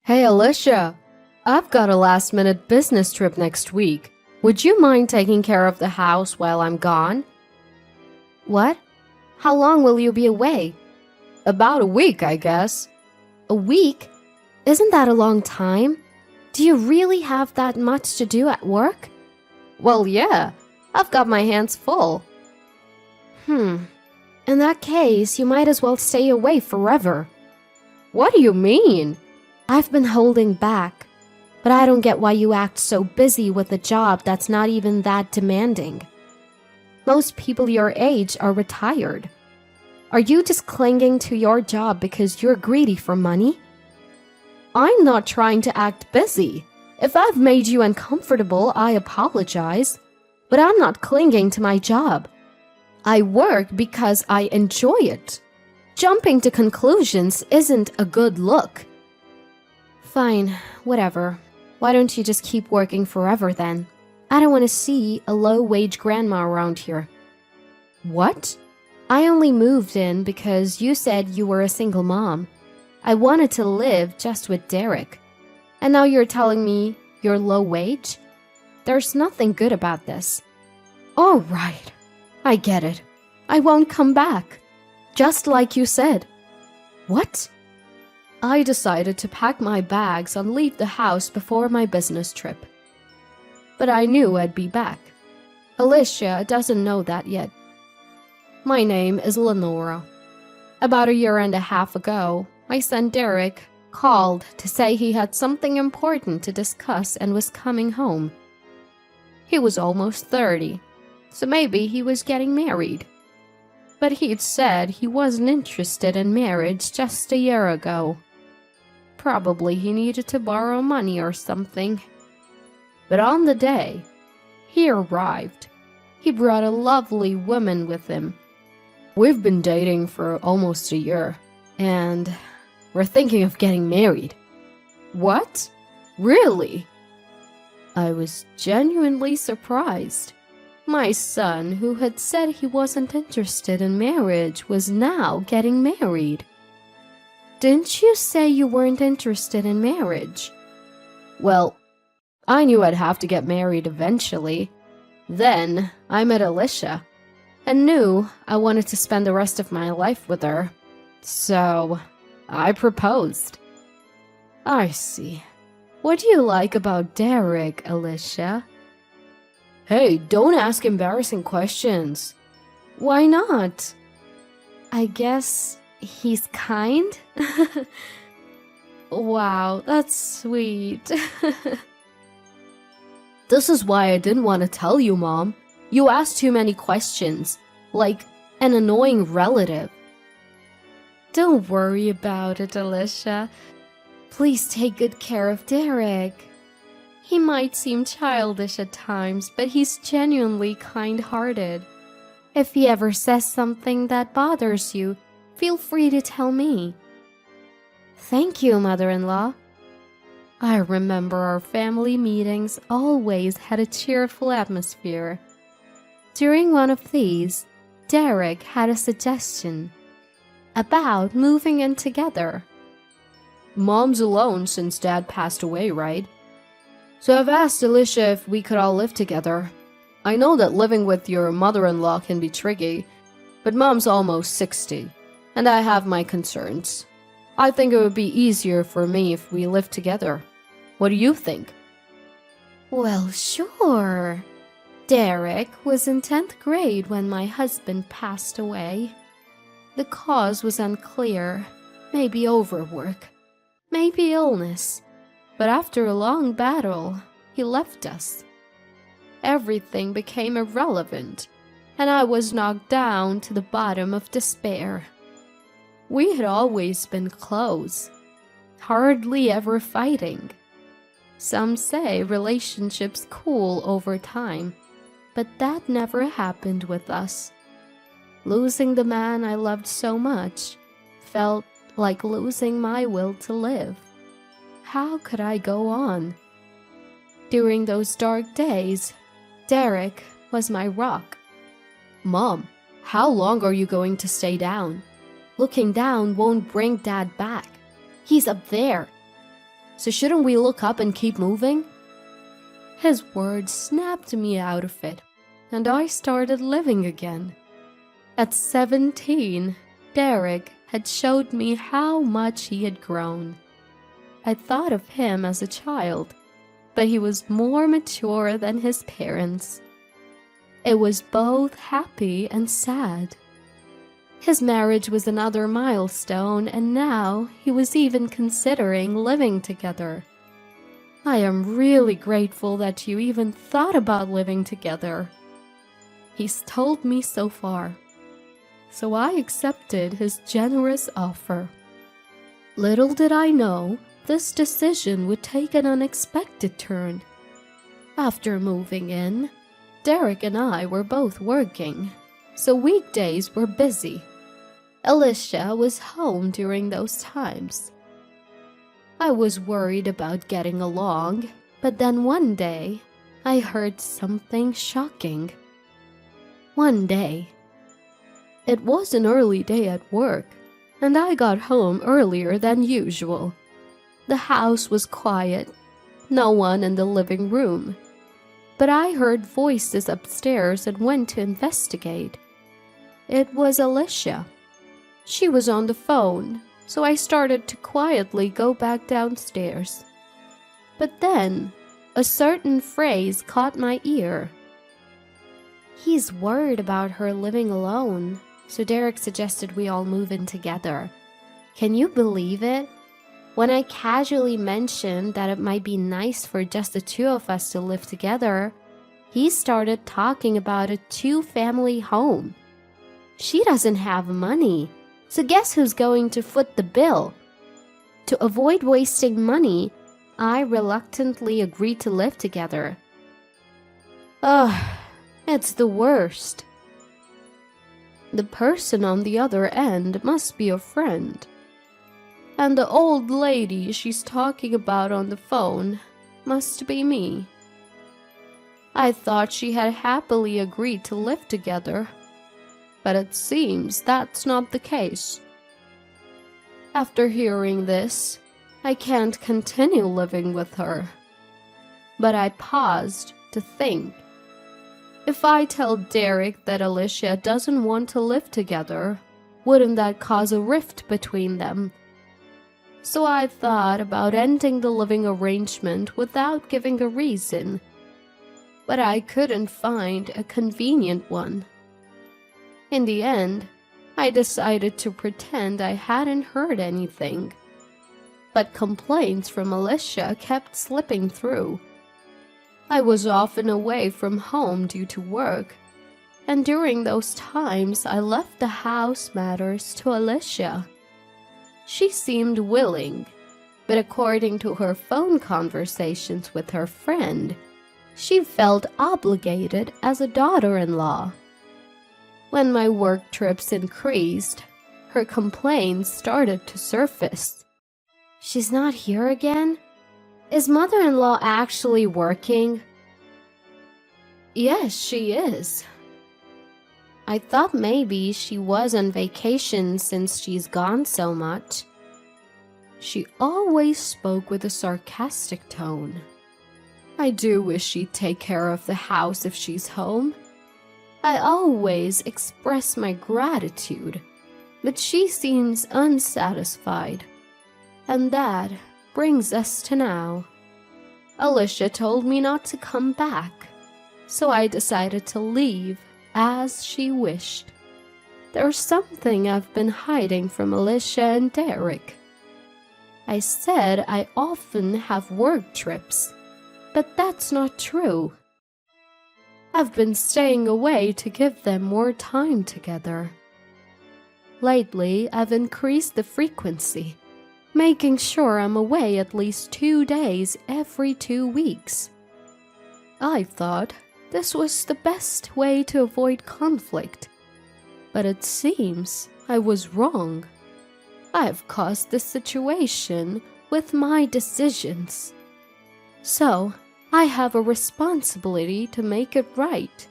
Hey Alicia, I've got a last-minute business trip next week. Would you mind taking care of the house while I'm gone? What? How long will you be away? About a week, I guess. A week? Isn't that a long time? Do you really have that much to do at work? Well, yeah, I've got my hands full. In that case, you might as well stay away forever. What do you mean? I've been holding back, but I don't get why you act so busy with a job that's not even that demanding. Most people your age are retired. Are you just clinging to your job because you're greedy for money? I'm not trying to act busy. If I've made you uncomfortable, I apologize. But I'm not clinging to my job. I work because I enjoy it. Jumping to conclusions isn't a good look. Fine, whatever. Why don't you just keep working forever then? I don't want to see a low-wage grandma around here. What? I only moved in because you said you were a single mom. I wanted to live just with Derek. And now you're telling me you're low wage? There's nothing good about this. All right, I get it. I won't come back. Just like you said. What? I decided to pack my bags and leave the house before my business trip. But I knew I'd be back. Alicia doesn't know that yet. My name is Lenora. About a year and a half ago, my son Derek called to say he had something important to discuss and was coming home. He was almost 30, so maybe he was getting married. But he'd said he wasn't interested in marriage just a year ago. Probably he needed to borrow money or something. But on the day he arrived, he brought a lovely woman with him. We've been dating for almost a year, and we're thinking of getting married. What? Really? I was genuinely surprised. My son, who had said he wasn't interested in marriage, was now getting married. Didn't you say you weren't interested in marriage? Well, I knew I'd have to get married eventually. Then I met Alicia and knew I wanted to spend the rest of my life with her. So I proposed. I see. What do you like about Derek, Alicia? Hey, don't ask embarrassing questions. Why not? I guess he's kind? Wow, that's sweet. This is why I didn't want to tell you, Mom. You asked too many questions, like an annoying relative. Don't worry about it, Alicia. Please take good care of Derek. He might seem childish at times, but he's genuinely kind-hearted. If he ever says something that bothers you, feel free to tell me. Thank you, mother-in-law. I remember our family meetings always had a cheerful atmosphere. During one of these, Derek had a suggestion about moving in together. Mom's alone since Dad passed away, right? So I've asked Alicia if we could all live together. I know that living with your mother-in-law can be tricky, but Mom's almost 60, and I have my concerns. I think it would be easier for me if we lived together. What do you think? Well, sure. Derek was in 10th grade when my husband passed away. The cause was unclear. Maybe overwork. Maybe illness. But after a long battle, he left us. Everything became irrelevant, and I was knocked down to the bottom of despair. We had always been close, hardly ever fighting. Some say relationships cool over time, but that never happened with us. Losing the man I loved so much felt like losing my will to live. How could I go on? During those dark days, Derek was my rock. Mom, how long are you going to stay down? Looking down won't bring Dad back. He's up there. So shouldn't we look up and keep moving? His words snapped me out of it, and I started living again. At 17, Derek had showed me how much he had grown. I thought of him as a child, but he was more mature than his parents. It was both happy and sad. His marriage was another milestone, and now he was even considering living together. I am really grateful that you even thought about living together. He's told me so far. So I accepted his generous offer. Little did I know this decision would take an unexpected turn. After moving in, Derek and I were both working, so weekdays were busy. Alicia was home during those times. I was worried about getting along, but then one day, I heard something shocking. One day, it was an early day at work, and I got home earlier than usual. The house was quiet, no one in the living room. But I heard voices upstairs and went to investigate. It was Alicia. She was on the phone, so I started to quietly go back downstairs. But then, a certain phrase caught my ear. He's worried about her living alone, so Derek suggested we all move in together. Can you believe it? When I casually mentioned that it might be nice for just the two of us to live together, he started talking about a two-family home. She doesn't have money, so guess who's going to foot the bill? To avoid wasting money, I reluctantly agreed to live together. Ugh, it's the worst. The person on the other end must be a friend. And the old lady she's talking about on the phone must be me. I thought she had happily agreed to live together, but it seems that's not the case. After hearing this, I can't continue living with her. But I paused to think. If I tell Derek that Alicia doesn't want to live together, wouldn't that cause a rift between them? So I thought about ending the living arrangement without giving a reason. But I couldn't find a convenient one. In the end, I decided to pretend I hadn't heard anything. But complaints from Alicia kept slipping through. I was often away from home due to work, and during those times I left the house matters to Alicia. She seemed willing, but according to her phone conversations with her friend, she felt obligated as a daughter-in-law. When my work trips increased, her complaints started to surface. She's not here again? Is mother-in-law actually working? Yes, she is. I thought maybe she was on vacation since she's gone so much. She always spoke with a sarcastic tone. I do wish she'd take care of the house if she's home. I always express my gratitude, but she seems unsatisfied. And that brings us to now. Alicia told me not to come back, so I decided to leave as she wished. There's something I've been hiding from Alicia and Derek. I said I often have work trips, but that's not true. I've been staying away to give them more time together. Lately, I've increased the frequency, making sure I'm away at least 2 days every 2 weeks. I thought this was the best way to avoid conflict, but it seems I was wrong. I've caused this situation with my decisions. So, I have a responsibility to make it right.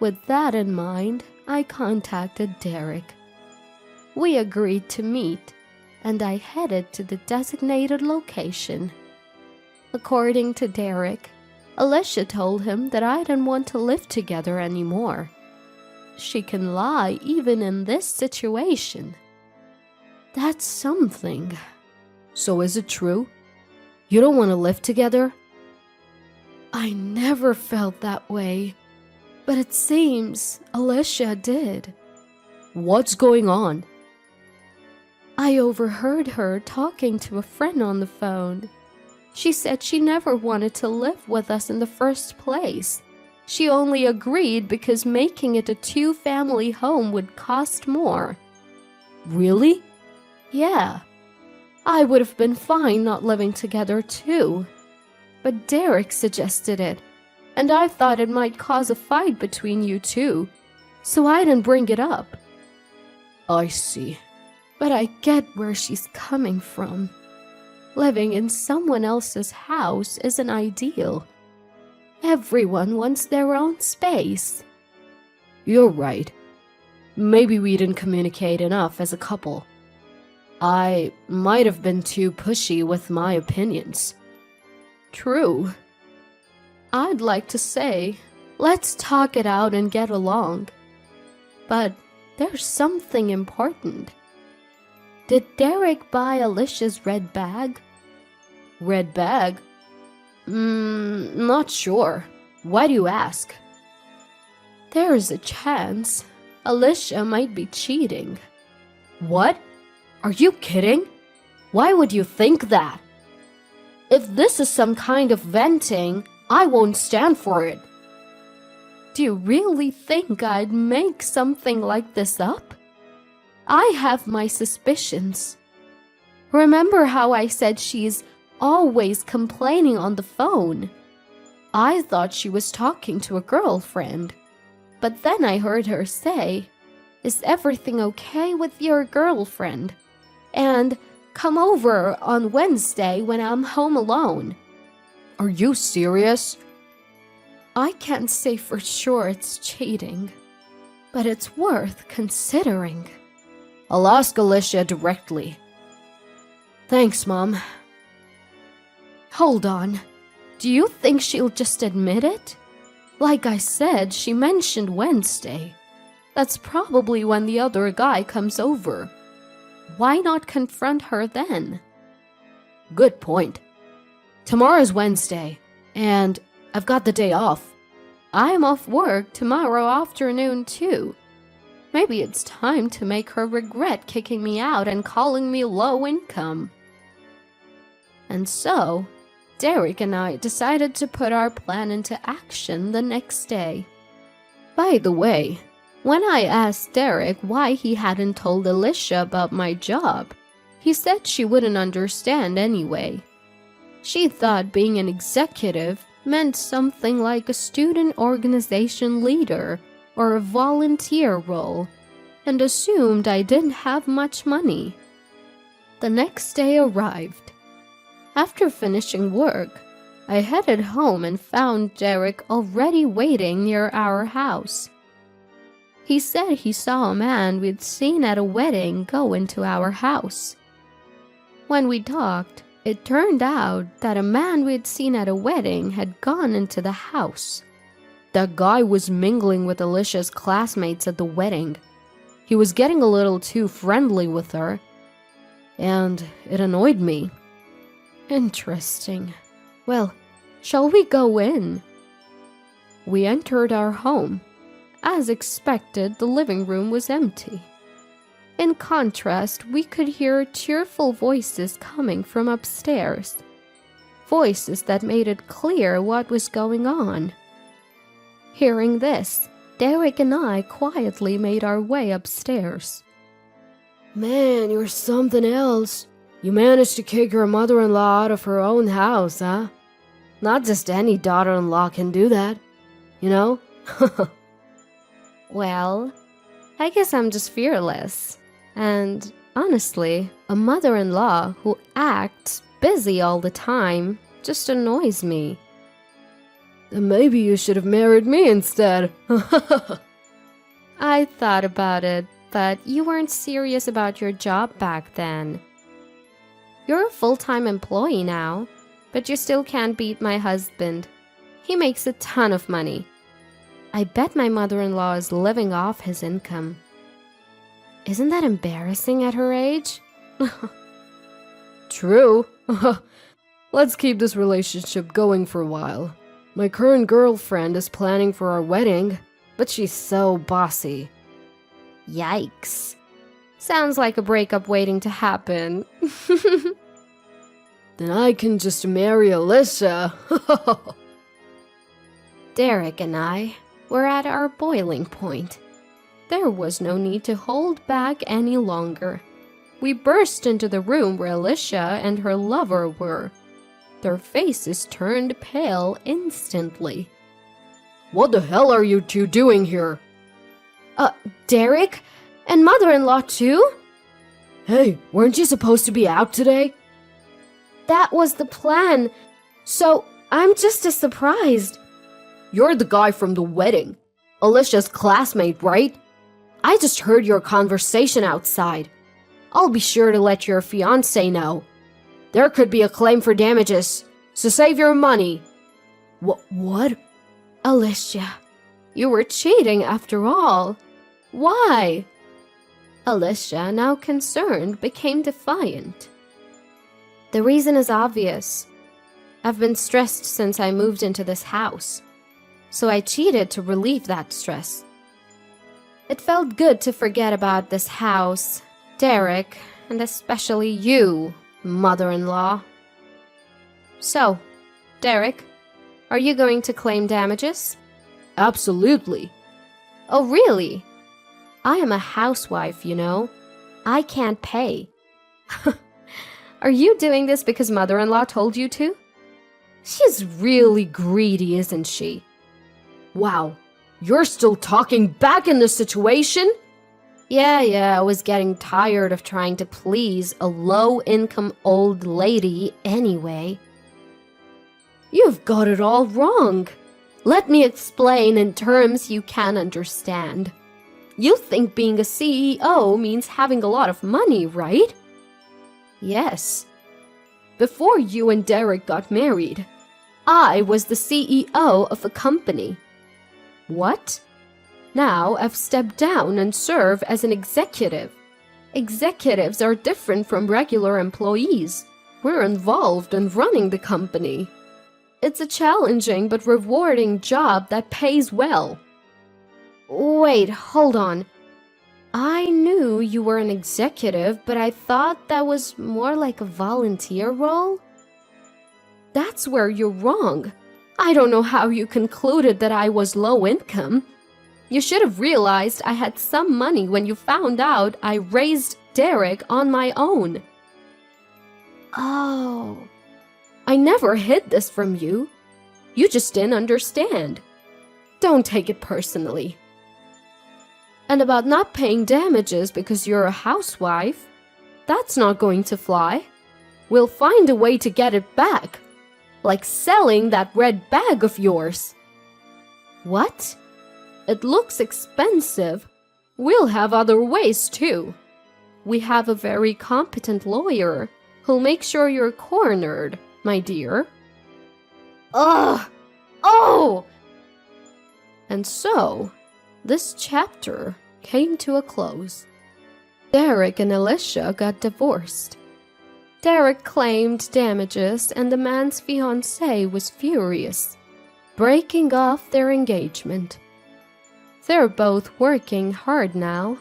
With that in mind, I contacted Derek. We agreed to meet, and I headed to the designated location. According to Derek, Alicia told him that I didn't want to live together anymore. She can lie even in this situation. That's something. So is it true? You don't want to live together? I never felt that way, but it seems Alicia did. What's going on? I overheard her talking to a friend on the phone. She said she never wanted to live with us in the first place. She only agreed because making it a two-family home would cost more. Really? Yeah. I would have been fine not living together too. But Derek suggested it, and I thought it might cause a fight between you two, so I didn't bring it up. I see. But I get where she's coming from. Living in someone else's house isn't ideal. Everyone wants their own space. You're right. Maybe we didn't communicate enough as a couple. I might have been too pushy with my opinions. True. I'd like to say, let's talk it out and get along. But there's something important. Did Derek buy Alicia's red bag? Red bag? Not sure. Why do you ask? There's a chance Alicia might be cheating. What? Are you kidding? Why would you think that? If this is some kind of venting, I won't stand for it. Do you really think I'd make something like this up? I have my suspicions. Remember how I said she's always complaining on the phone? I thought she was talking to a girlfriend. But then I heard her say, "Is everything okay with your girlfriend? And come over on Wednesday when I'm home alone." Are you serious? I can't say for sure it's cheating, but it's worth considering. I'll ask Alicia directly. Thanks, Mom. Hold on. Do you think she'll just admit it? Like I said, she mentioned Wednesday. That's probably when the other guy comes over. Why not confront her then? Good point. Tomorrow's Wednesday, and I've got the day off. I'm off work tomorrow afternoon too. Maybe it's time to make her regret kicking me out and calling me low income. And so, Derek and I decided to put our plan into action the next day. By the way, when I asked Derek why he hadn't told Alicia about my job, he said she wouldn't understand anyway. She thought being an executive meant something like a student organization leader or a volunteer role, and assumed I didn't have much money. The next day arrived. After finishing work, I headed home and found Derek already waiting near our house. He said he saw a man we'd seen at a wedding go into our house. When we talked, it turned out that a man we'd seen at a wedding had gone into the house. That guy was mingling with Alicia's classmates at the wedding. He was getting a little too friendly with her, and it annoyed me. Interesting. Well, shall we go in? We entered our home. As expected, the living room was empty. In contrast, we could hear cheerful voices coming from upstairs. Voices that made it clear what was going on. Hearing this, Derek and I quietly made our way upstairs. Man, you're something else. You managed to kick your mother-in-law out of her own house, huh? Not just any daughter-in-law can do that, you know? Well, I guess I'm just fearless. And honestly, a mother-in-law who acts busy all the time just annoys me. Then maybe you should have married me instead. I thought about it, but you weren't serious about your job back then. You're a full-time employee now, but you still can't beat my husband. He makes a ton of money. I bet my mother-in-law is living off his income. Isn't that embarrassing at her age? True. Let's keep this relationship going for a while. My current girlfriend is planning for our wedding, but she's so bossy. Yikes. Sounds like a breakup waiting to happen. Then I can just marry Alicia. Derek and I were at our boiling point. There was no need to hold back any longer. We burst into the room where Alicia and her lover were. Their faces turned pale instantly. What the hell are you two doing here? Derek? And mother-in-law too? Hey, weren't you supposed to be out today? That was the plan. So I'm just as surprised. You're the guy from the wedding. Alicia's classmate, right? I just heard your conversation outside. I'll be sure to let your fiancé know. There could be a claim for damages, so save your money. What? Alicia, you were cheating after all. Why? Alicia, now concerned, became defiant. The reason is obvious. I've been stressed since I moved into this house, so I cheated to relieve that stress. It felt good to forget about this house, Derek, and especially you, mother-in-law. So, Derek, are you going to claim damages? Absolutely. Oh, really? I am a housewife, you know. I can't pay. Are you doing this because mother-in-law told you to? She's really greedy, isn't she? Wow, you're still talking back in this situation? Yeah, I was getting tired of trying to please a low-income old lady anyway. You've got it all wrong. Let me explain in terms you can understand. You think being a CEO means having a lot of money, right? Yes. Before you and Derek got married, I was the CEO of a company. What? Now I've stepped down and serve as an executive. Executives are different from regular employees. We're involved in running the company. It's a challenging but rewarding job that pays well. Wait, hold on. I knew you were an executive, but I thought that was more like a volunteer role? That's where you're wrong. I don't know how you concluded that I was low income. You should have realized I had some money when you found out I raised Derek on my own. Oh. I never hid this from you. You just didn't understand. Don't take it personally. And about not paying damages because you're a housewife, that's not going to fly. We'll find a way to get it back. Like selling that red bag of yours. What? It looks expensive. We'll have other ways too. We have a very competent lawyer who'll make sure you're cornered, my dear. Ugh! Oh! And so, this chapter came to a close. Derek and Alicia got divorced. Derek claimed damages and the man's fiancée was furious, breaking off their engagement. They're both working hard now,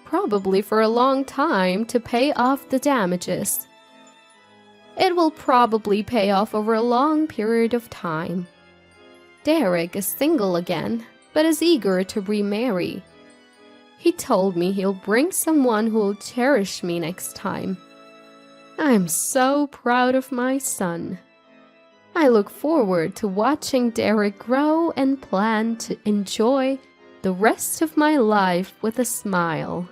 probably for a long time, to pay off the damages. It will probably pay off over a long period of time. Derek is single again, but is eager to remarry. He told me he'll bring someone who'll cherish me next time. I'm so proud of my son. I look forward to watching Derek grow and plan to enjoy the rest of my life with a smile.